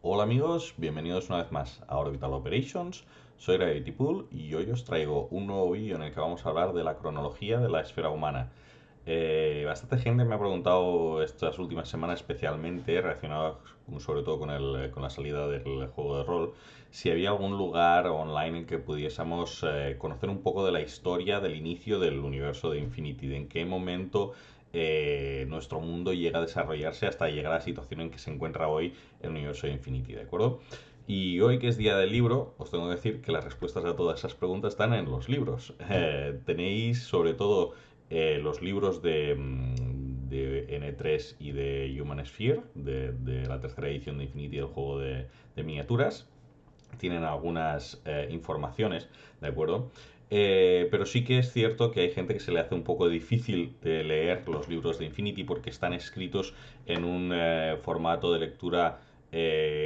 Hola amigos, bienvenidos una vez más a Orbital Operations. Soy Gravity Pool y hoy os traigo un nuevo vídeo en el que vamos a hablar de la cronología de la esfera humana. Bastante gente me ha preguntado estas últimas semanas, especialmente relacionado sobre todo con la salida del juego de rol, si había algún lugar online en que pudiésemos conocer un poco de la historia del inicio del universo de Infinity, de en qué momento nuestro mundo llega a desarrollarse hasta llegar a la situación en que se encuentra hoy el universo de Infinity, ¿de acuerdo? Y hoy que es día del libro, os tengo que decir que las respuestas a todas esas preguntas están en los libros. Tenéis sobre todo los libros de N3 y de Human Sphere, de la tercera edición de Infinity, el juego de miniaturas. Tienen algunas informaciones, ¿de acuerdo? Pero sí que es cierto que hay gente que se le hace un poco difícil de leer los libros de Infinity porque están escritos en un formato de lectura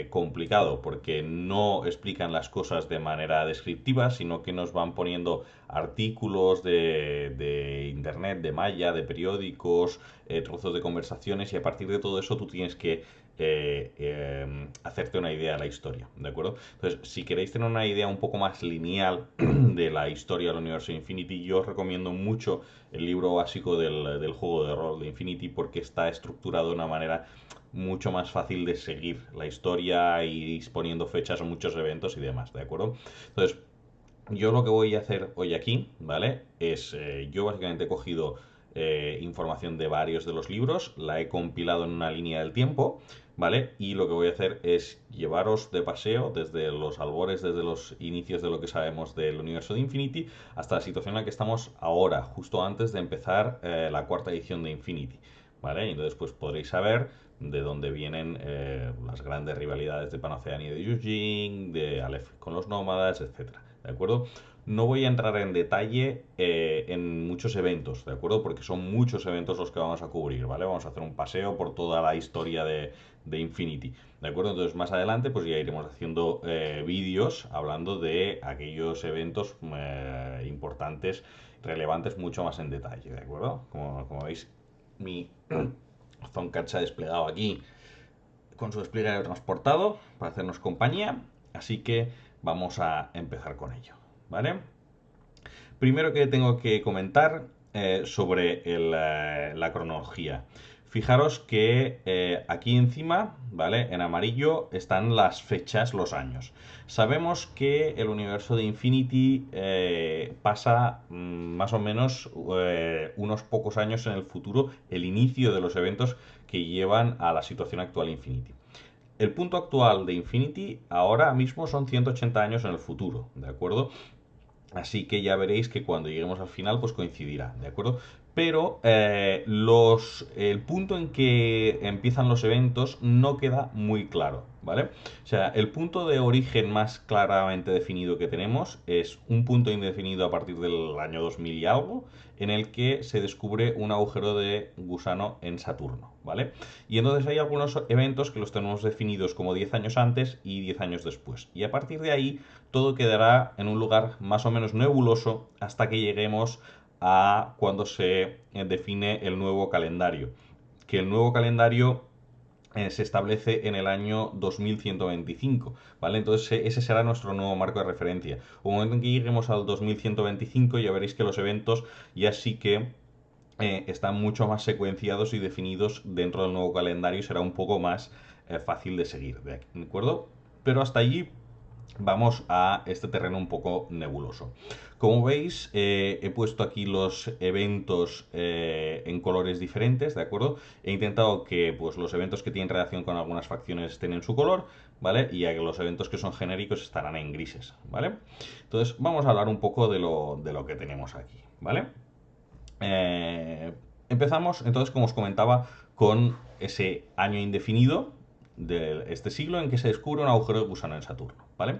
complicado, porque no explican las cosas de manera descriptiva, sino que nos van poniendo artículos de internet, de malla, de periódicos, trozos de conversaciones, y a partir de todo eso tú tienes que hacerte una idea de la historia, ¿de acuerdo? Entonces, si queréis tener una idea un poco más lineal de la historia del universo de Infinity, yo os recomiendo mucho el libro básico del juego de rol de Infinity porque está estructurado de una manera mucho más fácil de seguir la historia y poniendo fechas a muchos eventos y demás, ¿de acuerdo? Entonces, yo lo que voy a hacer hoy aquí, ¿vale? Yo básicamente he cogido información de varios de los libros, la he compilado en una línea del tiempo, ¿vale? Y lo que voy a hacer es llevaros de paseo desde los albores, desde los inicios de lo que sabemos del universo de Infinity, hasta la situación en la que estamos ahora, justo antes de empezar la cuarta edición de Infinity, ¿vale? Y entonces pues podréis saber de dónde vienen las grandes rivalidades de Panocea y de Yujin, de Aleph con los nómadas, etcétera. ¿De acuerdo? No voy a entrar en detalle en muchos eventos, ¿de acuerdo? Porque son muchos eventos los que vamos a cubrir, ¿vale? Vamos a hacer un paseo por toda la historia de Infinity, ¿de acuerdo? Entonces más adelante pues ya iremos haciendo vídeos hablando de aquellos eventos importantes, relevantes mucho más en detalle, ¿de acuerdo? Como veis, mi Zonkat se ha desplegado aquí con su despliegue transportado para hacernos compañía, así que vamos a empezar con ello, ¿vale? Primero que tengo que comentar sobre la cronología. Fijaros que aquí encima, ¿vale? En amarillo están las fechas, los años. Sabemos que el universo de Infinity pasa más o menos unos pocos años en el futuro, el inicio de los eventos que llevan a la situación actual Infinity. El punto actual de Infinity ahora mismo son 180 años en el futuro, ¿de acuerdo? Así que ya veréis que cuando lleguemos al final, pues coincidirá, ¿de acuerdo? Pero el punto en que empiezan los eventos no queda muy claro, ¿vale? O sea, el punto de origen más claramente definido que tenemos es un punto indefinido a partir del año 2000 y algo, en el que se descubre un agujero de gusano en Saturno, ¿vale? Y entonces hay algunos eventos que los tenemos definidos como 10 años antes y 10 años después. Y a partir de ahí todo quedará en un lugar más o menos nebuloso hasta que lleguemos a cuando se define el nuevo calendario. Que el nuevo calendario se establece en el año 2125, ¿vale? Entonces ese será nuestro nuevo marco de referencia. Un momento en que lleguemos al 2125 ya veréis que los eventos ya sí que están mucho más secuenciados y definidos dentro del nuevo calendario y será un poco más fácil de seguir, ¿de acuerdo? Pero hasta allí vamos a este terreno un poco nebuloso. Como veis, he puesto aquí los eventos en colores diferentes, ¿de acuerdo? He intentado que pues, los eventos que tienen relación con algunas facciones estén en su color, ¿vale? Y los eventos que son genéricos estarán en grises, ¿vale? Entonces, vamos a hablar un poco de lo que tenemos aquí, ¿vale? Eh, Empezamos, entonces, como os comentaba, con ese año indefinido de este siglo en que se descubre un agujero de gusano en Saturno, ¿vale?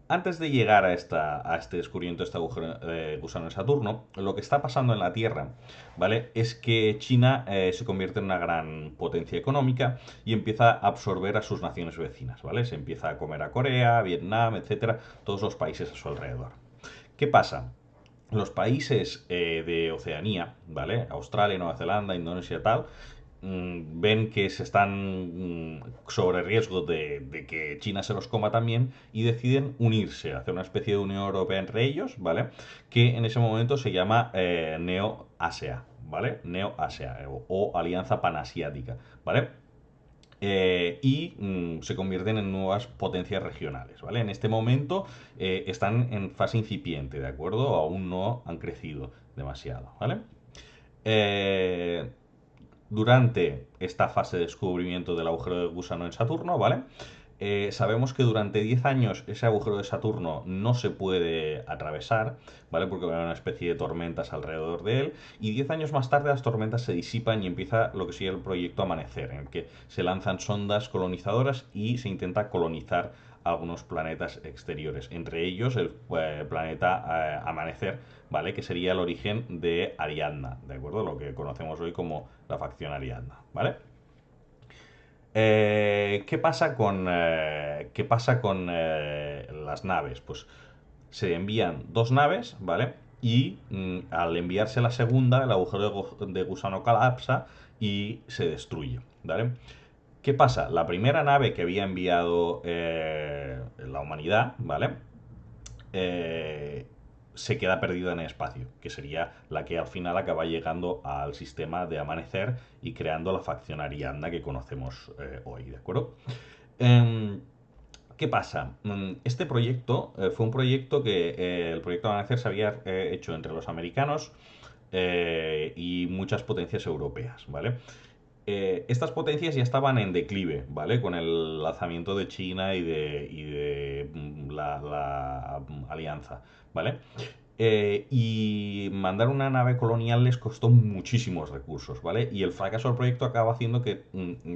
Antes de llegar a este descubrimiento de este agujero de gusano en Saturno, lo que está pasando en la Tierra, ¿vale? Es que China se convierte en una gran potencia económica y empieza a absorber a sus naciones vecinas, ¿vale? Se empieza a comer a Corea, Vietnam, etcétera, todos los países a su alrededor. ¿Qué pasa? Los países de Oceanía, ¿vale? Australia, Nueva Zelanda, Indonesia, tal, ven que se están sobre riesgo de que China se los coma también y deciden unirse, hacer una especie de Unión Europea entre ellos, ¿vale? Que en ese momento se llama Neo-Asia, ¿vale? Neo-Asia o Alianza Panasiática, ¿vale? Se convierten en nuevas potencias regionales, ¿vale? En este momento están en fase incipiente, ¿de acuerdo? Aún no han crecido demasiado, ¿vale? Eh, Durante esta fase de descubrimiento del agujero de gusano en Saturno, ¿vale? Sabemos que durante 10 años ese agujero de Saturno no se puede atravesar, ¿vale? Porque va a haber una especie de tormentas alrededor de él. Y 10 años más tarde las tormentas se disipan y empieza lo que sería el proyecto Amanecer, en el que se lanzan sondas colonizadoras y se intenta colonizar algunos planetas exteriores, entre ellos el planeta Amanecer, ¿vale? Que sería el origen de Ariadna, ¿de acuerdo? Lo que conocemos hoy como la facción Ariadna, ¿vale? ¿Qué pasa con las naves? Pues se envían dos naves, ¿vale? Y al enviarse la segunda, el agujero de gusano colapsa y se destruye, ¿vale? ¿Qué pasa? La primera nave que había enviado la humanidad, ¿vale? Eh, Se queda perdida en el espacio, que sería la que al final acaba llegando al sistema de Amanecer y creando la facción Ariadna que conocemos hoy, ¿de acuerdo? Em, ¿Qué pasa? Este proyecto fue un proyecto que el proyecto Amanecer se había hecho entre los americanos y muchas potencias europeas, ¿vale? Estas potencias ya estaban en declive, ¿vale? Con el lanzamiento de China y de la alianza, ¿vale? Y mandar una nave colonial les costó muchísimos recursos, ¿vale? Y el fracaso del proyecto acaba haciendo que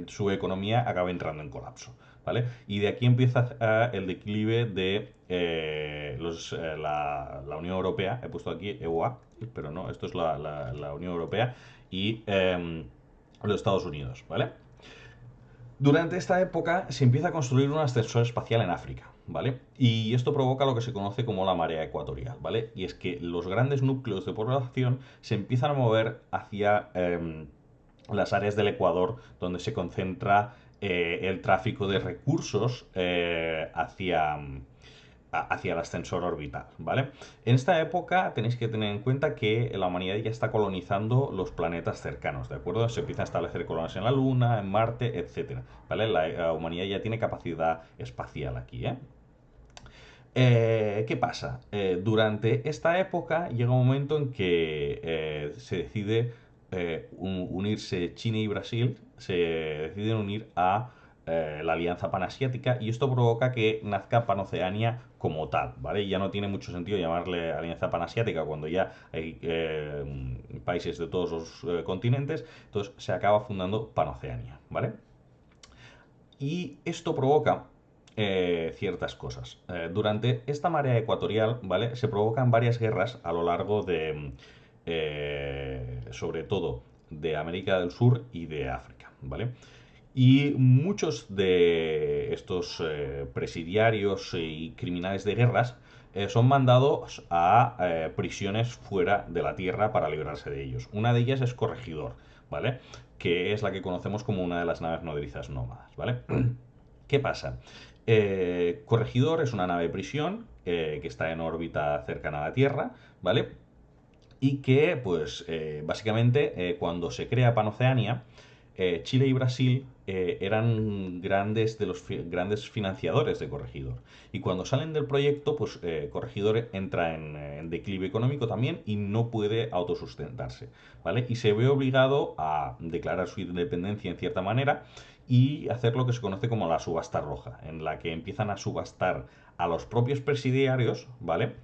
su economía acabe entrando en colapso, ¿vale? Y de aquí empieza el declive de la Unión Europea. He puesto aquí EUA, pero no, esto es la Unión Europea y los Estados Unidos, ¿vale? Durante esta época se empieza a construir un ascensor espacial en África, ¿vale? Y esto provoca lo que se conoce como la marea ecuatorial, ¿vale? Y es que los grandes núcleos de población se empiezan a mover hacia las áreas del Ecuador donde se concentra el tráfico de recursos hacia el ascensor orbital, ¿vale? En esta época tenéis que tener en cuenta que la humanidad ya está colonizando los planetas cercanos, ¿de acuerdo? Se empiezan a establecer colonias en la Luna, en Marte, etcétera, ¿vale? La humanidad ya tiene capacidad espacial aquí, ¿eh? ¿Qué pasa? Durante esta época llega un momento en que se decide unirse China y Brasil, se deciden unir a la Alianza Panasiática y esto provoca que nazca Panoceania como tal, ¿vale? Ya no tiene mucho sentido llamarle Alianza Panasiática cuando ya hay países de todos los continentes, entonces se acaba fundando Panoceania, ¿vale? Y esto provoca ciertas cosas. Durante esta marea ecuatorial, ¿vale? Se provocan varias guerras a lo largo sobre todo, de América del Sur y de África, ¿vale? Y muchos de estos presidiarios y criminales de guerras son mandados a prisiones fuera de la Tierra para librarse de ellos. Una de ellas es Corregidor, ¿vale? Que es la que conocemos como una de las naves nodrizas nómadas, ¿vale? ¿Qué pasa? Corregidor es una nave prisión que está en órbita cercana a la Tierra, ¿vale? Y que, pues, básicamente, cuando se crea Panoceania, Chile y Brasil eran grandes financiadores de Corregidor. Y cuando salen del proyecto, pues Corregidor entra en declive económico también y no puede autosustentarse, ¿vale? Y se ve obligado a declarar su independencia en cierta manera y hacer lo que se conoce como la subasta roja, en la que empiezan a subastar a los propios presidiarios, ¿vale?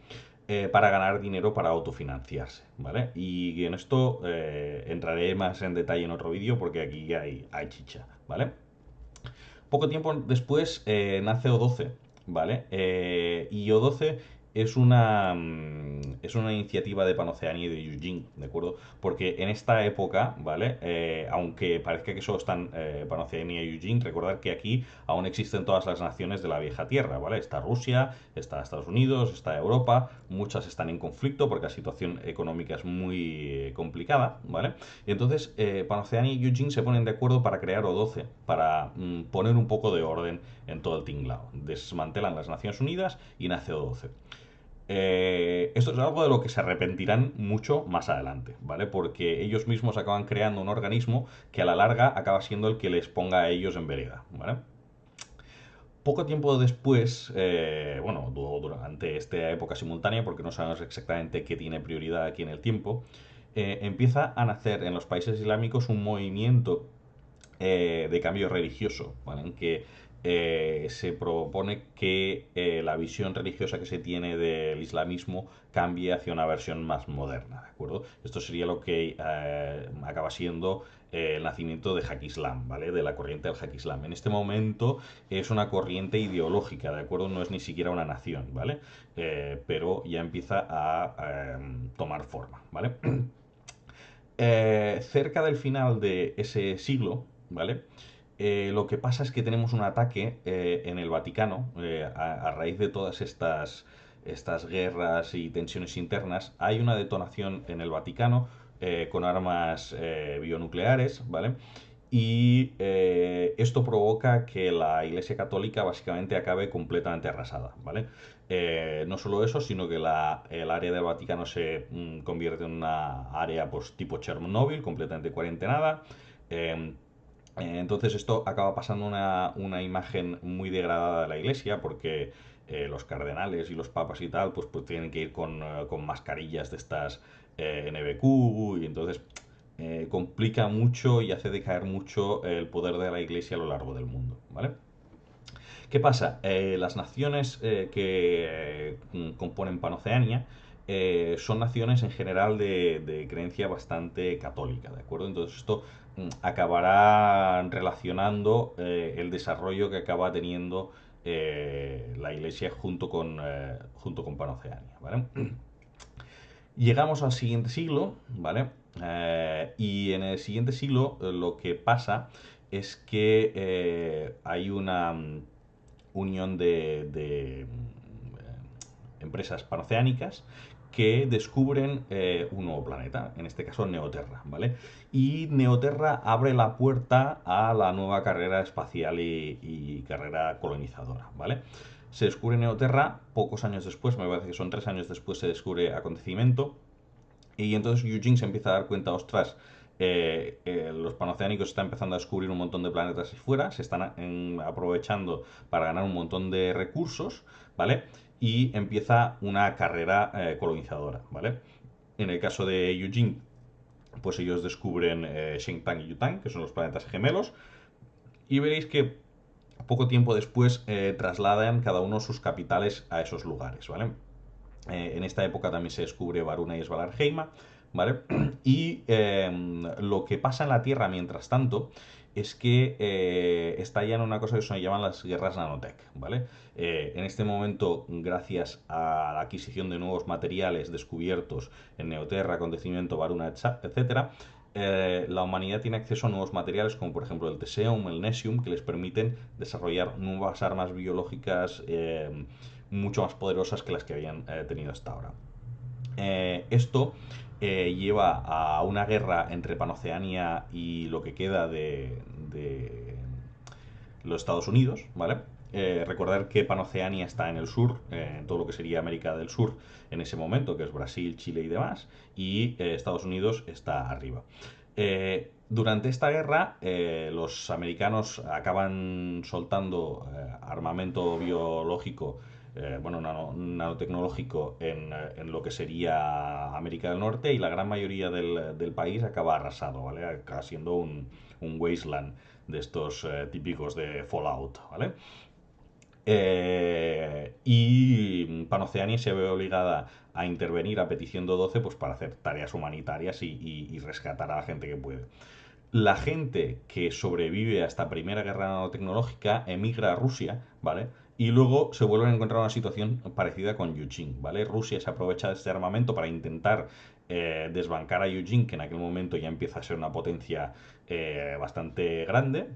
Para ganar dinero para autofinanciarse, ¿vale? Y en esto entraré más en detalle en otro vídeo porque aquí hay chicha, ¿vale? Poco tiempo después nace O12, ¿vale? Y O12 es una iniciativa de Panoceania y de Eugene, ¿de acuerdo? Porque en esta época, ¿vale? Aunque parezca que solo están Panoceania y Eugene, recordad que aquí aún existen todas las naciones de la vieja tierra, ¿vale? Está Rusia, está Estados Unidos, está Europa, muchas están en conflicto porque la situación económica es muy complicada, ¿vale? Y entonces Panoceania y Eugene se ponen de acuerdo para crear O12, para poner un poco de orden en todo el tinglao. Desmantelan las Naciones Unidas y nace O12. Esto es algo de lo que se arrepentirán mucho más adelante, ¿vale? Porque ellos mismos acaban creando un organismo que a la larga acaba siendo el que les ponga a ellos en vereda, ¿vale? Poco tiempo después, bueno, durante esta época simultánea, porque no sabemos exactamente qué tiene prioridad aquí en el tiempo, empieza a nacer en los países islámicos un movimiento de cambio religioso, ¿vale? En que se propone que la visión religiosa que se tiene del islamismo cambie hacia una versión más moderna, ¿de acuerdo? Esto sería lo que acaba siendo el nacimiento de Hack-Islam, ¿vale? De la corriente del Hack-Islam. En este momento es una corriente ideológica, ¿de acuerdo? No es ni siquiera una nación, ¿vale? Pero ya empieza a tomar forma, ¿vale? Cerca del final de ese siglo, ¿vale? Lo que pasa es que tenemos un ataque en el Vaticano, a raíz de todas estas guerras y tensiones internas, hay una detonación en el Vaticano con armas bionucleares, ¿vale? Y esto provoca que la Iglesia Católica básicamente acabe completamente arrasada, ¿vale? No solo eso, sino que el área del Vaticano se convierte en una área pues, tipo Chernobyl, completamente cuarentenada. Eh, entonces esto acaba pasando una imagen muy degradada de la iglesia porque los cardenales y los papas y tal pues tienen que ir con mascarillas de estas NBQ y entonces complica mucho y hace decaer mucho el poder de la iglesia a lo largo del mundo, ¿vale? ¿Qué pasa? Las naciones que componen Panoceania son naciones en general de creencia bastante católica, ¿de acuerdo? Entonces esto acabará relacionando el desarrollo que acaba teniendo la Iglesia junto con Panoceania, ¿vale? Llegamos al siguiente siglo, ¿vale? Y en el siguiente siglo lo que pasa es que hay una unión de empresas panoceánicas que descubren un nuevo planeta, en este caso Neoterra, ¿vale? Y Neoterra abre la puerta a la nueva carrera espacial y carrera colonizadora, ¿vale? Se descubre Neoterra, pocos años después, me parece que son 3 años después se descubre Acontecimiento, y entonces Eugene se empieza a dar cuenta, ostras, los panoceánicos están empezando a descubrir un montón de planetas ahí fuera, se están aprovechando para ganar un montón de recursos, ¿vale? Y empieza una carrera colonizadora, ¿vale? En el caso de Eugene, pues ellos descubren Shengtang y Yutang, que son los planetas gemelos, y veréis que poco tiempo después trasladan cada uno sus capitales a esos lugares, ¿vale? En esta época también se descubre Varuna y Svalarheima, ¿vale? Y lo que pasa en la Tierra mientras tanto es que estallan una cosa que se llaman las guerras nanotech, ¿vale? En este momento, gracias a la adquisición de nuevos materiales descubiertos en Neoterra, Acontecimiento, Varuna, etcétera, la humanidad tiene acceso a nuevos materiales como por ejemplo el Teseum, el Nesium, que les permiten desarrollar nuevas armas biológicas mucho más poderosas que las que habían tenido hasta ahora. Esto lleva a una guerra entre Panoceania y lo que queda de los Estados Unidos, ¿vale? Recordar que Panoceania está en el sur, en todo lo que sería América del Sur en ese momento, que es Brasil, Chile y demás, y Estados Unidos está arriba. Durante esta guerra, los americanos acaban soltando armamento biológico, bueno, nanotecnológico en lo que sería América del Norte y la gran mayoría del país acaba arrasado, ¿vale? Acaba siendo un wasteland de estos típicos de Fallout, ¿vale? Y Panoceania se ve obligada a intervenir a petición de 12 pues, para hacer tareas humanitarias y rescatar a la gente que puede. La gente que sobrevive a esta primera guerra nanotecnológica emigra a Rusia, ¿vale? Y luego se vuelven a encontrar una situación parecida con Yujin, ¿vale? Rusia se aprovecha de este armamento para intentar desbancar a Yujin, que en aquel momento ya empieza a ser una potencia bastante grande,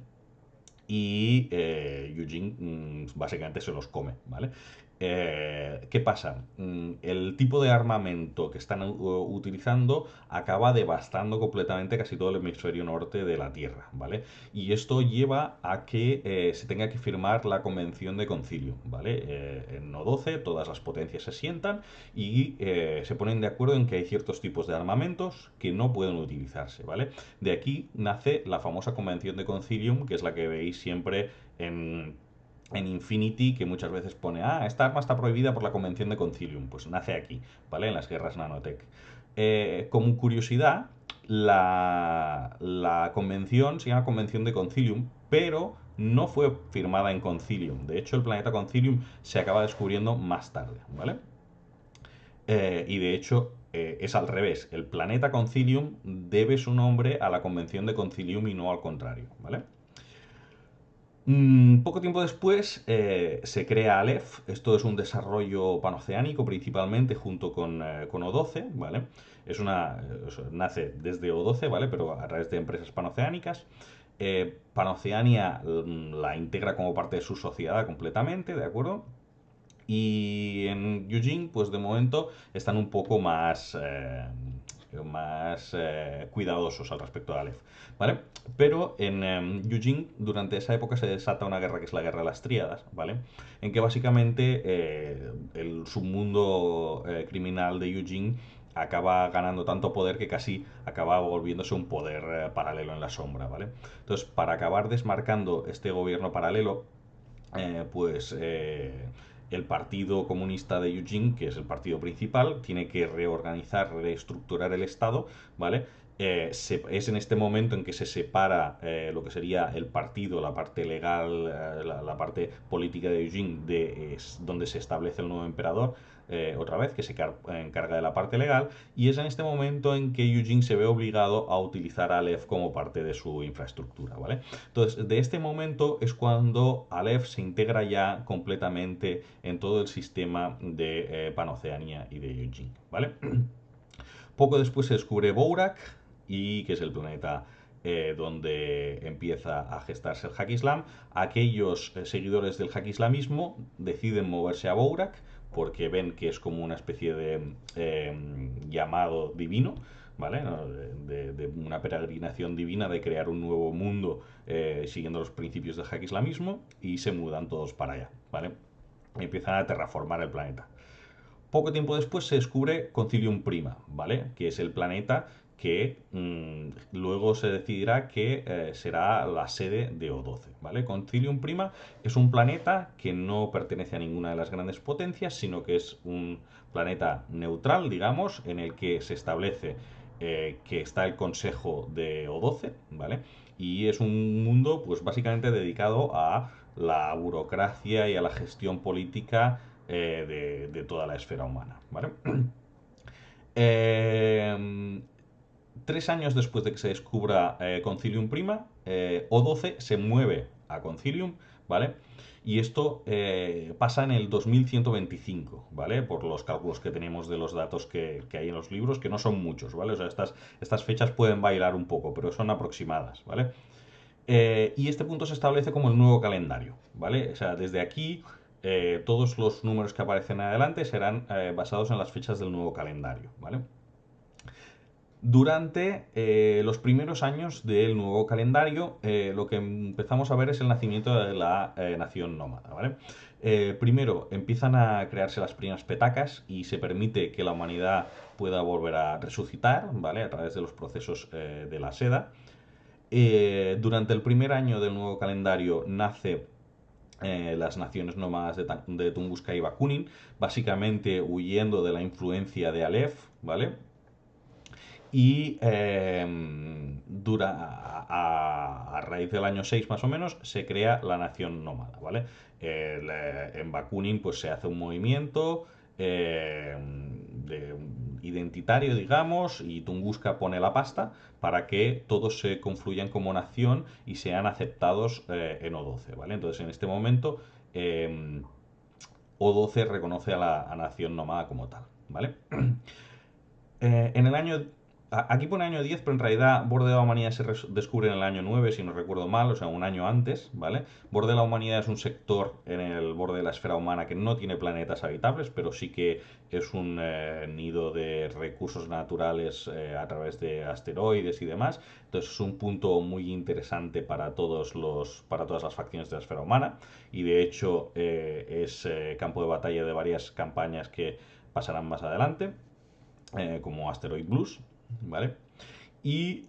y Eugene básicamente se los come, ¿vale? ¿Qué pasa? El tipo de armamento que están utilizando acaba devastando completamente casi todo el hemisferio norte de la Tierra, ¿vale? Y esto lleva a que se tenga que firmar la Convención de Concilio, ¿vale? En No 12 todas las potencias se sientan y se ponen de acuerdo en que hay ciertos tipos de armamentos que no pueden utilizarse, ¿vale? De aquí nace la famosa Convención de Concilium, que es la que veis siempre en Infinity, que muchas veces pone, esta arma está prohibida por la Convención de Concilium. Pues nace aquí, ¿vale? En las guerras nanotech. Como curiosidad, la convención se llama Convención de Concilium, pero no fue firmada en Concilium. De hecho, el planeta Concilium se acaba descubriendo más tarde, ¿vale? Y de hecho, es al revés. El planeta Concilium debe su nombre a la Convención de Concilium y no al contrario, ¿vale? Poco tiempo después se crea Aleph. Esto es un desarrollo panoceánico principalmente junto con O12, ¿vale? Nace desde O12, ¿vale? Pero a través de empresas panoceánicas. Panoceania la integra como parte de su sociedad completamente, ¿de acuerdo? Y en Eugene, pues de momento están un poco más cuidadosos al respecto de Aleph, ¿vale? Pero en Eugene, durante esa época se desata una guerra que es la Guerra de las Tríadas, ¿vale? En que básicamente el submundo criminal de Eugene acaba ganando tanto poder que casi acaba volviéndose un poder paralelo en la sombra, ¿vale? Entonces, para acabar desmarcando este gobierno paralelo, pues el Partido Comunista de Eugene, que es el partido principal, tiene que reorganizar, reestructurar el Estado, ¿vale? Es en este momento en que se separa lo que sería el partido, la parte legal, la parte política de Eugene, es donde se establece el nuevo emperador, otra vez, que se encarga de la parte legal, y es en este momento en que Eugene se ve obligado a utilizar a Aleph como parte de su infraestructura, ¿vale? Entonces, de este momento es cuando Aleph se integra ya completamente en todo el sistema de Panoceania y de Eugene, ¿vale? Poco después se descubre Bourak, y que es el planeta donde empieza a gestarse el Hack-Islam. Aquellos seguidores del Hack-Islamismo deciden moverse a Bourak porque ven que es como una especie de llamado divino, ¿vale? De una peregrinación divina de crear un nuevo mundo siguiendo los principios del Hack-Islamismo, y se mudan todos para allá, ¿vale? Y empiezan a terraformar el planeta. Poco tiempo después se descubre Concilium Prima, ¿vale? Que es el planeta que luego se decidirá que será la sede de O12, ¿vale? Concilium Prima es un planeta que no pertenece a ninguna de las grandes potencias, sino que es un planeta neutral, digamos, en el que se establece que está el Consejo de O12, ¿vale? Y es un mundo, pues básicamente dedicado a la burocracia y a la gestión política de toda la esfera humana, ¿vale? Eh, 3 años después de que se descubra Concilium Prima, O12 se mueve a Concilium, ¿vale? Y esto pasa en el 2125, ¿vale? Por los cálculos que tenemos de los datos que hay en los libros, que no son muchos, ¿vale? O sea, estas fechas pueden bailar un poco, pero son aproximadas, ¿vale? Y este punto se establece como el nuevo calendario, ¿vale? O sea, desde aquí todos los números que aparecen adelante serán basados en las fechas del nuevo calendario, ¿vale? Durante los primeros años del nuevo calendario, lo que empezamos a ver es el nacimiento de la nación nómada, ¿vale? Primero empiezan a crearse las primeras petacas y se permite que la humanidad pueda volver a resucitar, ¿vale? A través de los procesos de la seda. Durante el primer año del nuevo calendario nace las naciones nómadas de Tunguska y Bakunin, básicamente huyendo de la influencia de Aleph, ¿vale? Y a raíz del año 6 más o menos se crea la nación nómada, ¿vale? En Bakunin pues se hace un movimiento de identitario, digamos, y Tunguska pone la pasta para que todos se confluyan como nación y sean aceptados en O12, ¿vale? Entonces, en este momento, eh, O12 reconoce a la nación nómada como tal, ¿vale? En el año. Aquí pone año 10, pero en realidad Borde de la Humanidad se descubre en el año 9, si no recuerdo mal, o sea, un año antes, ¿vale? Borde de la Humanidad es un sector en el borde de la esfera humana que no tiene planetas habitables, pero sí que es un nido de recursos naturales a través de asteroides y demás. Entonces es un punto muy interesante para para todas las facciones de la esfera humana. Y de hecho es campo de batalla de varias campañas que pasarán más adelante, como Asteroid Blues, ¿vale? Y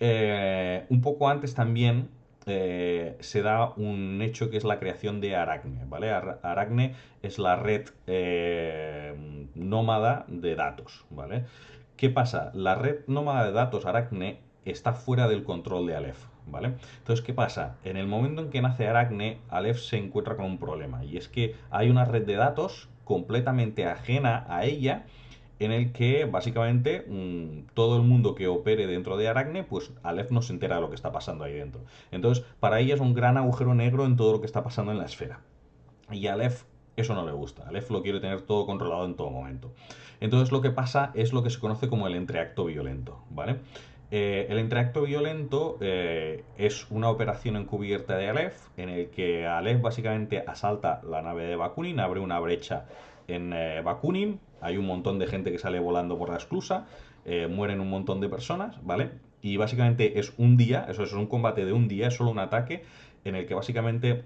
un poco antes también se da un hecho que es la creación de Aracne, ¿vale? Aracne es la red nómada de datos, ¿vale? ¿Qué pasa? La red nómada de datos Aracne está fuera del control de Aleph, ¿vale? Entonces, ¿qué pasa? En el momento en que nace Aracne, Aleph se encuentra con un problema, y es que hay una red de datos completamente ajena a ella, en el que básicamente todo el mundo que opere dentro de Aracne, pues Aleph no se entera de lo que está pasando ahí dentro. Entonces, para ella es un gran agujero negro en todo lo que está pasando en la esfera. Y a Aleph eso no le gusta. Aleph lo quiere tener todo controlado en todo momento. Entonces lo que pasa es lo que se conoce como el entreacto violento, ¿vale? El entreacto violento es una operación encubierta de Aleph, en el que Aleph básicamente asalta la nave de Bakunin, abre una brecha en Bakunin, hay un montón de gente que sale volando por la esclusa, mueren un montón de personas, ¿vale? Y básicamente es un día, eso es un combate de un día, es solo un ataque en el que básicamente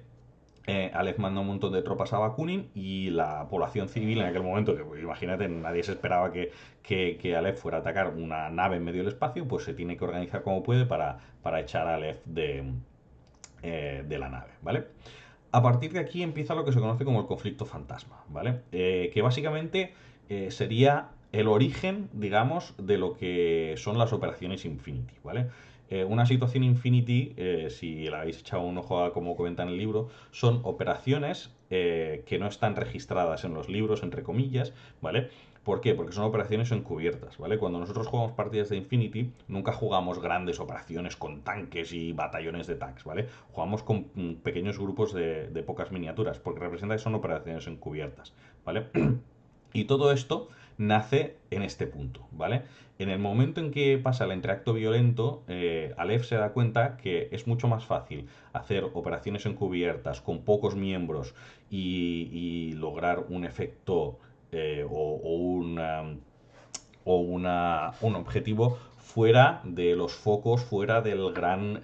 Aleph manda un montón de tropas a Bakunin y la población civil en aquel momento, que pues, imagínate, nadie se esperaba que Aleph fuera a atacar una nave en medio del espacio, pues se tiene que organizar como puede para echar a Aleph de la nave, ¿vale? A partir de aquí empieza lo que se conoce como el conflicto fantasma, ¿vale? Que básicamente sería el origen, digamos, de lo que son las operaciones Infinity, ¿vale? Una situación Infinity, si la habéis echado un ojo a como comenta en el libro, son operaciones que no están registradas en los libros, entre comillas, ¿vale? ¿Por qué? Porque son operaciones encubiertas, ¿vale? Cuando nosotros jugamos partidas de Infinity, nunca jugamos grandes operaciones con tanques y batallones de tanks, ¿vale? Jugamos con pequeños grupos de pocas miniaturas, porque representa que son operaciones encubiertas, ¿vale? Y todo esto nace en este punto, ¿vale? En el momento en que pasa el interacto violento, Aleph se da cuenta que es mucho más fácil hacer operaciones encubiertas con pocos miembros y lograr un efecto un objetivo fuera de los focos, fuera del gran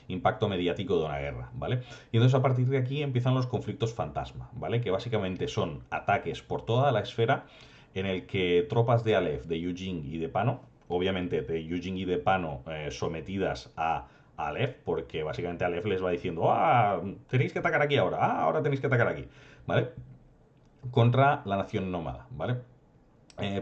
impacto mediático de una guerra, ¿vale? Y entonces a partir de aquí empiezan los conflictos fantasma, ¿vale? Que básicamente son ataques por toda la esfera en el que tropas de Aleph, de Yujing y de Pano, obviamente de Yujing y de Pano sometidas a Aleph, porque básicamente Aleph les va diciendo, ah, tenéis que atacar aquí ahora, ah, ahora tenéis que atacar aquí, ¿vale? Contra la nación nómada, ¿vale?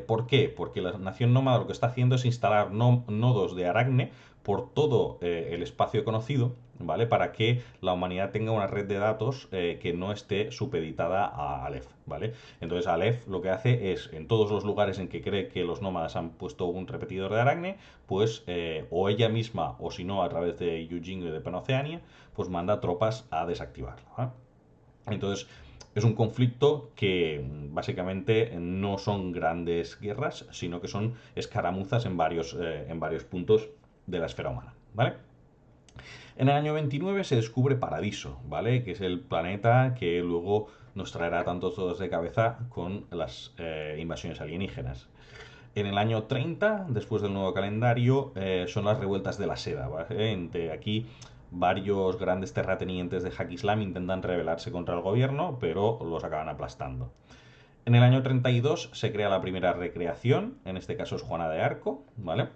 ¿Por qué? Porque la nación nómada lo que está haciendo es instalar nodos de Aracne por todo el espacio conocido, ¿vale? Para que la humanidad tenga una red de datos que no esté supeditada a Aleph, ¿vale? Entonces Aleph lo que hace es, en todos los lugares en que cree que los nómadas han puesto un repetidor de Aracne, pues o ella misma, o si no, a través de Eugene y de Panoceania, pues manda tropas a desactivarlo, ¿vale? Entonces, es un conflicto que básicamente no son grandes guerras, sino que son escaramuzas en varios puntos de la esfera humana, ¿vale? En el año 29 se descubre Paradiso, ¿vale? Que es el planeta que luego nos traerá tantos todos de cabeza con las invasiones alienígenas. En el año 30, después del nuevo calendario, son las revueltas de la seda, ¿vale? Entre aquí varios grandes terratenientes de Hakislam intentan rebelarse contra el gobierno, pero los acaban aplastando. En el año 32 se crea la primera recreación, en este caso es Juana de Arco, ¿vale?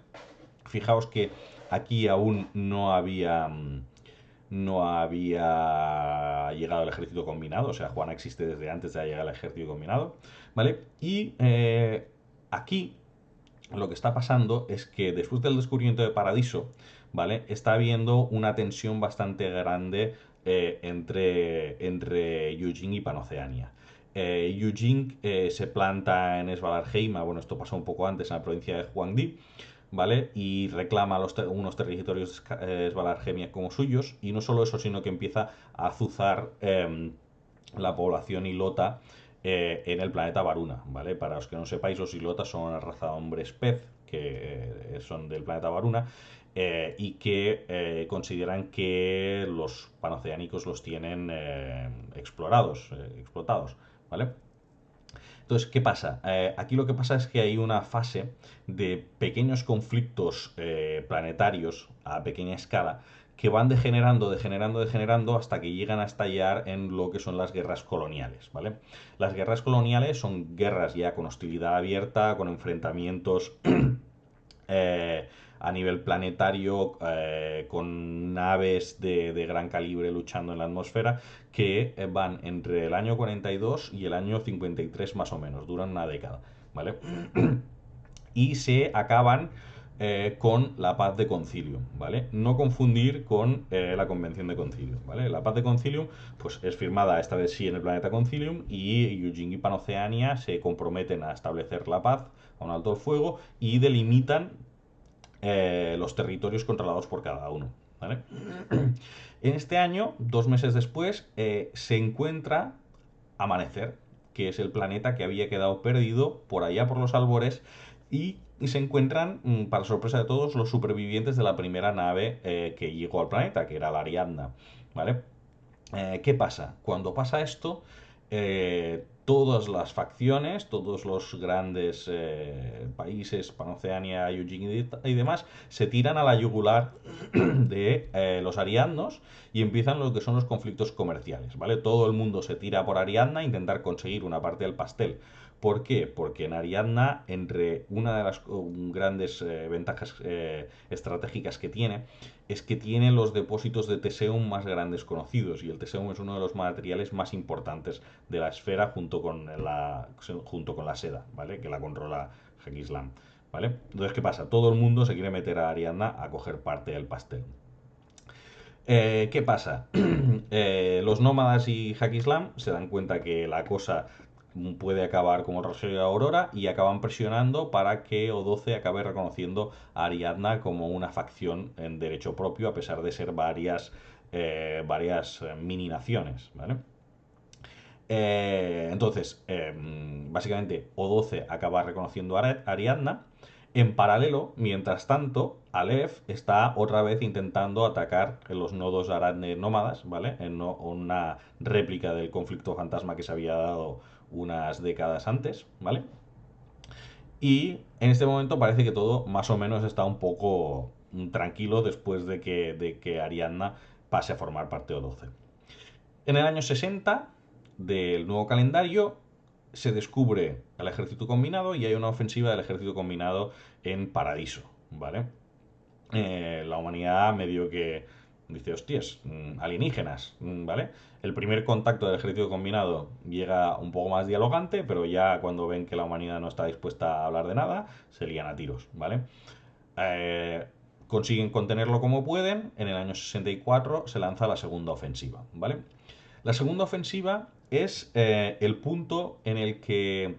Fijaos que aquí aún no había llegado el ejército combinado, o sea, Juana existe desde antes de llegar al ejército combinado, ¿vale? Y aquí lo que está pasando es que después del descubrimiento de Paradiso, ¿vale? Está habiendo una tensión bastante grande entre Eugene y Panoceania. Yu Jing se planta en Svalarheima, bueno, esto pasó un poco antes en la provincia de Huangdi, ¿vale? Y reclama unos territorios de Svalargemia como suyos, y no solo eso, sino que empieza a azuzar la población ilota en el planeta Varuna, ¿vale? Para los que no sepáis, los ilotas son una raza de hombres pez que son del planeta Varuna y que consideran que los panoceánicos los tienen explotados, ¿vale? Entonces, ¿qué pasa? Aquí lo que pasa es que hay una fase de pequeños conflictos planetarios a pequeña escala que van degenerando hasta que llegan a estallar en lo que son las guerras coloniales, ¿vale? Las guerras coloniales son guerras ya con hostilidad abierta, con enfrentamientos eh, a nivel planetario, con naves de gran calibre luchando en la atmósfera, que van entre el año 42 y el año 53 más o menos, duran una década, ¿vale? Y se acaban con la paz de Concilium, ¿vale? No confundir con la Convención de Concilium, ¿vale? La paz de Concilium, pues es firmada esta vez sí en el planeta Concilium y Eugene y Panoceania se comprometen a establecer la paz, a un alto el fuego y delimitan los territorios controlados por cada uno, ¿vale? En este año, 2 meses después, se encuentra Amanecer, que es el planeta que había quedado perdido por allá por los albores, y se encuentran, para sorpresa de todos, los supervivientes de la primera nave que llegó al planeta, que era la Ariadna, ¿vale? ¿Qué pasa? Cuando pasa esto, todas las facciones, todos los grandes países, Panoceania, Eugene y demás, se tiran a la yugular de los ariadnos y empiezan lo que son los conflictos comerciales, ¿vale? Todo el mundo se tira por Ariadna a intentar conseguir una parte del pastel. ¿Por qué? Porque en Ariadna, entre una de las grandes ventajas estratégicas que tiene, es que tiene los depósitos de Teseum más grandes conocidos, y el Teseum es uno de los materiales más importantes de la esfera junto con la seda, ¿vale? Que la controla Hakislam, ¿vale? Entonces, ¿qué pasa? Todo el mundo se quiere meter a Ariadna a coger parte del pastel. ¿Qué pasa? Los nómadas y Hakislam se dan cuenta que la cosa puede acabar como Rosario Aurora y acaban presionando para que O12 acabe reconociendo a Ariadna como una facción en derecho propio, a pesar de ser varias mini naciones, ¿vale? Básicamente, O12 acaba reconociendo a Ariadna. En paralelo, mientras tanto, Aleph está otra vez intentando atacar los nodos Aradne nómadas, ¿vale? En una réplica del conflicto fantasma que se había dado unas décadas antes, ¿vale? Y en este momento parece que todo más o menos está un poco tranquilo después de que Ariadna pase a formar parte de O12. En el año 60 del nuevo calendario se descubre el ejército combinado y hay una ofensiva del ejército combinado en Paradiso, ¿vale? La humanidad medio que dice, hostias, alienígenas, ¿vale? El primer contacto del ejército combinado llega un poco más dialogante, pero ya cuando ven que la humanidad no está dispuesta a hablar de nada, se lían a tiros, ¿vale? Eh, Consiguen contenerlo como pueden. En el año 64 se lanza la segunda ofensiva, ¿vale? La segunda ofensiva es el punto en el que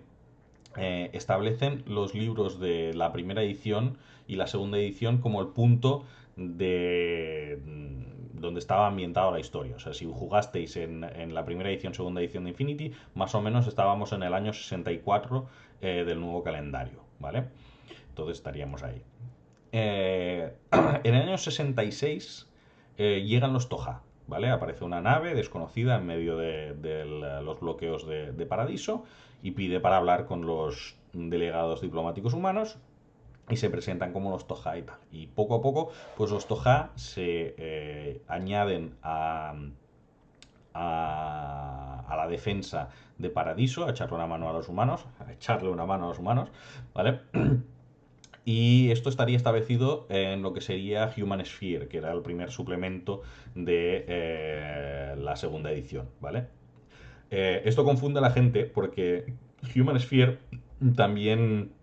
establecen los libros de la primera edición y la segunda edición como el punto de donde estaba ambientada la historia. O sea, si jugasteis en la primera edición, segunda edición de Infinity, más o menos estábamos en el año 64 del nuevo calendario, ¿vale? Entonces estaríamos ahí. En el año 66 llegan los Toja, ¿vale? Aparece una nave desconocida en medio de los bloqueos de Paradiso y pide para hablar con los delegados diplomáticos humanos y se presentan como los Toja y tal. Y poco a poco, pues los Toja se añaden a la defensa de Paradiso, a echarle una mano a los humanos, ¿vale? Y esto estaría establecido en lo que sería Human Sphere, que era el primer suplemento de la segunda edición, ¿vale? Esto confunde a la gente porque Human Sphere también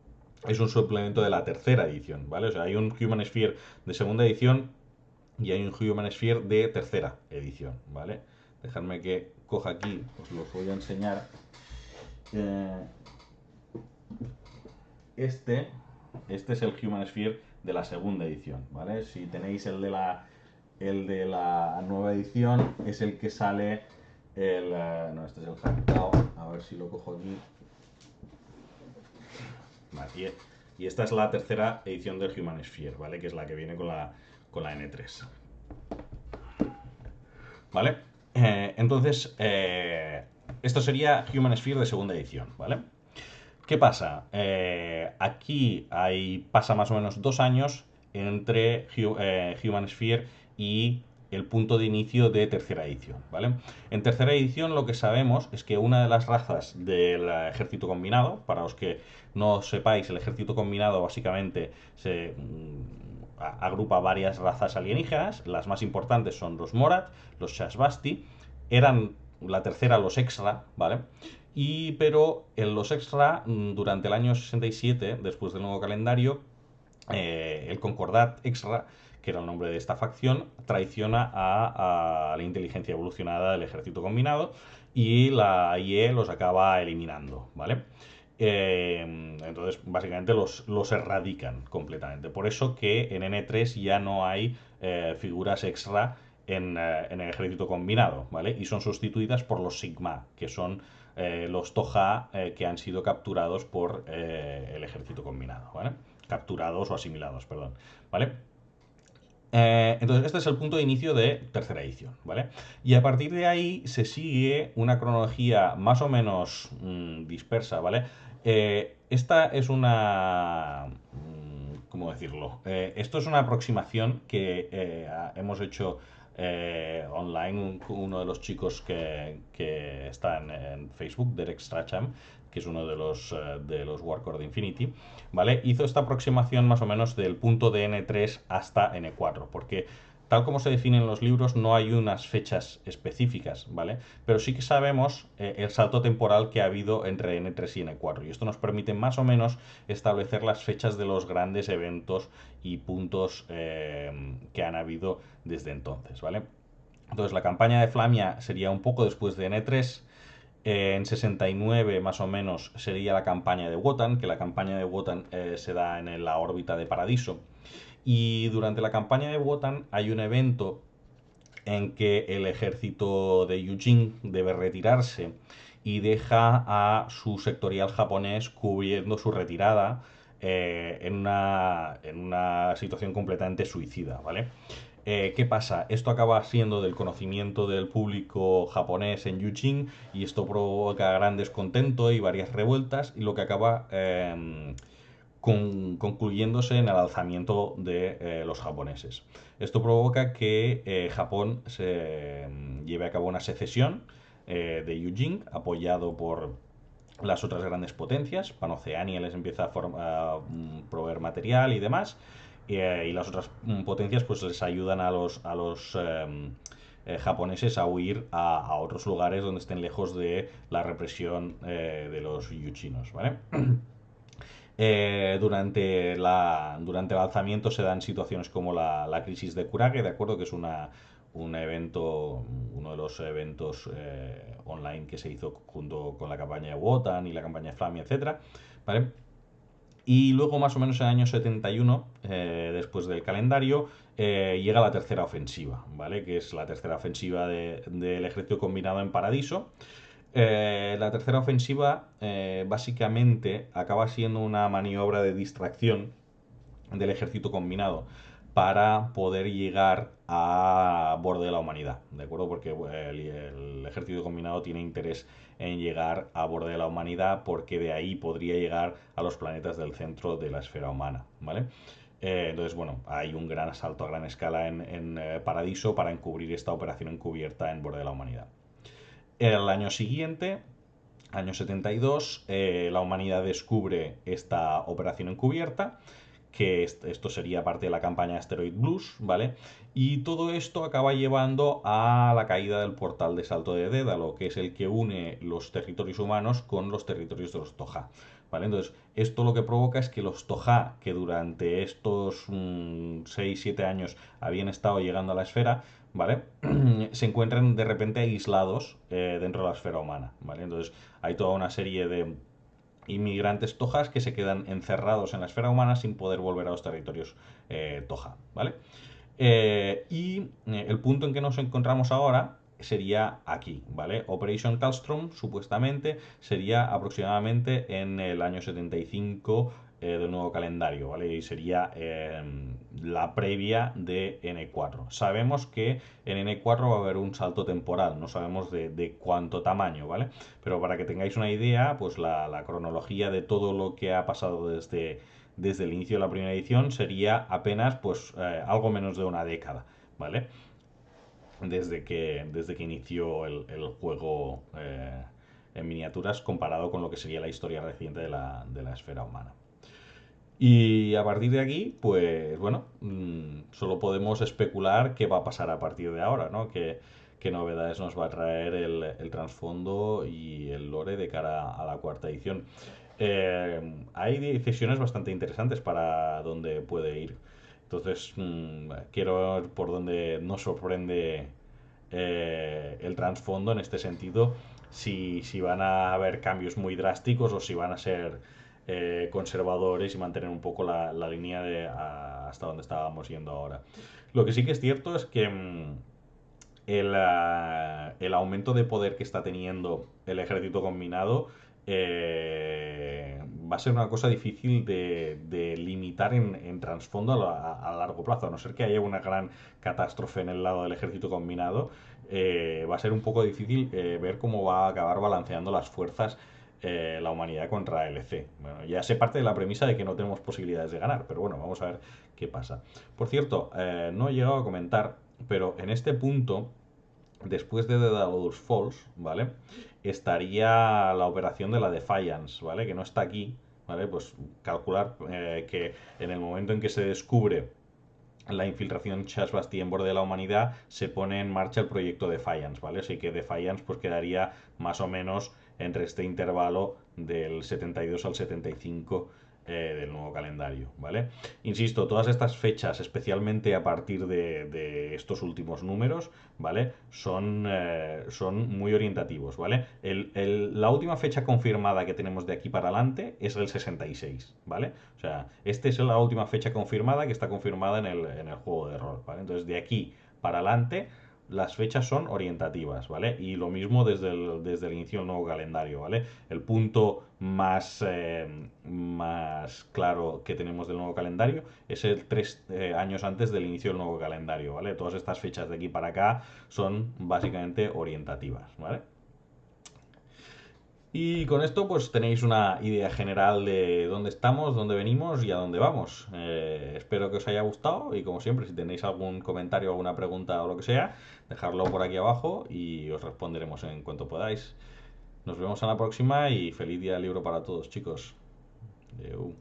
es un suplemento de la tercera edición, ¿vale? O sea, hay un Human Sphere de segunda edición y hay un Human Sphere de tercera edición, ¿vale? Dejadme que coja aquí, os los voy a enseñar. Eh, este, este es el Human Sphere de la segunda edición, ¿vale? Si tenéis el de la nueva edición, es el que sale no, este es el Hackdown, a ver si lo cojo aquí. Vale, y esta es la tercera edición del Human Sphere, ¿vale? Que es la que viene con la N3. ¿Vale? Entonces, esto sería Human Sphere de segunda edición, ¿vale? ¿Qué pasa? Aquí pasa más o menos 2 años entre Human Sphere y el punto de inicio de tercera edición, ¿vale? En tercera edición lo que sabemos es que una de las razas del ejército combinado, para los que no sepáis, el ejército combinado básicamente se agrupa varias razas alienígenas, las más importantes son los Morat, los Shashbasti, eran la tercera los Exra, ¿vale? Pero en los Extra, durante el año 67, después del nuevo calendario, el Concordat Extra, que era el nombre de esta facción, traiciona a la inteligencia evolucionada del ejército combinado y la IE los acaba eliminando, ¿vale? Entonces, básicamente los erradican completamente. Por eso que en N3 ya no hay figuras extra en el ejército combinado, ¿vale? Y son sustituidas por los Sigma, que son los Toja que han sido capturados por el ejército combinado, ¿vale? Capturados o asimilados, perdón, ¿vale? Entonces, este es el punto de inicio de tercera edición, ¿vale? Y a partir de ahí se sigue una cronología más o menos dispersa, ¿vale? Esta es una... ¿cómo decirlo? Esto es una aproximación que hemos hecho online, uno de los chicos que está en Facebook, Derek Strachan, que es uno de los Warcore de Infinity, ¿vale? Hizo esta aproximación más o menos del punto de N3 hasta N4, porque tal como se define en los libros no hay unas fechas específicas, ¿vale? Pero sí que sabemos el salto temporal que ha habido entre N3 y N4, y esto nos permite más o menos establecer las fechas de los grandes eventos y puntos que han habido desde entonces, ¿vale? Entonces la campaña de Flamia sería un poco después de N3. En 69 más o menos sería la campaña de Wotan, que la campaña de Wotan se da en la órbita de Paradiso. Y durante la campaña de Wotan hay un evento en que el ejército de Eugene debe retirarse y deja a su sectorial japonés cubriendo su retirada en una situación completamente suicida, ¿vale? ¿Qué pasa? Esto acaba siendo del conocimiento del público japonés en Eugene y esto provoca gran descontento y varias revueltas y lo que acaba concluyéndose en el alzamiento de los japoneses. Esto provoca que Japón lleve a cabo una secesión de Eugene, apoyado por las otras grandes potencias. Panoceania les empieza a proveer material y demás, y las otras potencias pues les ayudan a los japoneses a huir a otros lugares donde estén lejos de la represión de los yuchinos, ¿vale? Durante el alzamiento se dan situaciones como la crisis de Kurage, ¿de acuerdo? Que es un evento, uno de los eventos online que se hizo junto con la campaña de Wotan y la campaña de Flamia, etcétera, ¿vale? Y luego, más o menos en el año 71, después del calendario, llega la tercera ofensiva, ¿vale? Que es la tercera ofensiva del ejército combinado en Paradiso. La tercera ofensiva básicamente acaba siendo una maniobra de distracción del ejército combinado para poder llegar a borde de la humanidad, ¿de acuerdo? Porque el ejército combinado tiene interés en llegar a borde de la humanidad porque de ahí podría llegar a los planetas del centro de la esfera humana, ¿vale? Entonces, bueno, hay un gran asalto a gran escala en Paradiso para encubrir esta operación encubierta en borde de la humanidad. El año siguiente, año 72, la humanidad descubre esta operación encubierta, que esto sería parte de la campaña Asteroid Blues, ¿vale? Y todo esto acaba llevando a la caída del portal de Salto de Dédalo, que es el que une los territorios humanos con los territorios de los Toja, ¿vale? Entonces, esto lo que provoca es que los Toja, que durante estos 6-7 años habían estado llegando a la esfera, ¿vale? Se encuentren de repente aislados dentro de la esfera humana, ¿vale? Entonces hay toda una serie de inmigrantes tojas que se quedan encerrados en la esfera humana sin poder volver a los territorios toja, ¿vale? El punto en que nos encontramos ahora sería aquí, ¿vale? Operation Castrum supuestamente sería aproximadamente en el año 75 del nuevo calendario, ¿vale? Y sería la previa de N4. Sabemos que en N4 va a haber un salto temporal, no sabemos de cuánto tamaño, ¿vale? Pero para que tengáis una idea, pues la cronología de todo lo que ha pasado desde el inicio de la primera edición sería apenas pues algo menos de una década, ¿vale? Desde que inició el juego en miniaturas comparado con lo que sería la historia reciente de la esfera humana. Y a partir de aquí, pues bueno, solo podemos especular qué va a pasar a partir de ahora, ¿no? Qué novedades nos va a traer el trasfondo y el lore de cara a la cuarta edición. Hay decisiones bastante interesantes para dónde puede ir. Entonces, quiero ver por dónde nos sorprende el trasfondo en este sentido, si van a haber cambios muy drásticos o si van a ser conservadores y mantener un poco la línea hasta donde estábamos yendo ahora. Lo que sí que es cierto es que el aumento de poder que está teniendo el ejército combinado va a ser una cosa difícil de limitar en trasfondo a largo plazo, a no ser que haya una gran catástrofe en el lado del ejército combinado. Va a ser un poco difícil ver cómo va a acabar balanceando las fuerzas la humanidad contra LC. Bueno, ya sé parte de la premisa de que no tenemos posibilidades de ganar, pero bueno, vamos a ver qué pasa. Por cierto, no he llegado a comentar, pero en este punto, después de The Daedalus Falls, ¿vale? Estaría la operación de la Defiance, ¿vale? Que no está aquí, ¿vale? Pues calcular que en el momento en que se descubre la infiltración Chas-Basti en borde de la humanidad, se pone en marcha el proyecto Defiance, ¿vale? Así que Defiance pues quedaría más o menos entre este intervalo del 72 al 75 del nuevo calendario, ¿vale? Insisto, todas estas fechas, especialmente a partir de estos últimos números, ¿vale? Son muy orientativos, ¿vale? La última fecha confirmada que tenemos de aquí para adelante es el 66, ¿vale? O sea, esta es la última fecha confirmada que está confirmada en el juego de rol, ¿vale? Entonces, de aquí para adelante las fechas son orientativas, ¿vale? Y lo mismo desde el inicio del nuevo calendario, ¿vale? El punto más claro que tenemos del nuevo calendario es el 3 años antes del inicio del nuevo calendario, ¿vale? Todas estas fechas de aquí para acá son básicamente orientativas, ¿vale? Y con esto pues tenéis una idea general de dónde estamos, dónde venimos y a dónde vamos. Espero que os haya gustado y como siempre si tenéis algún comentario, alguna pregunta o lo que sea, dejadlo por aquí abajo y os responderemos en cuanto podáis. Nos vemos en la próxima y feliz día del libro para todos, chicos. Adeu.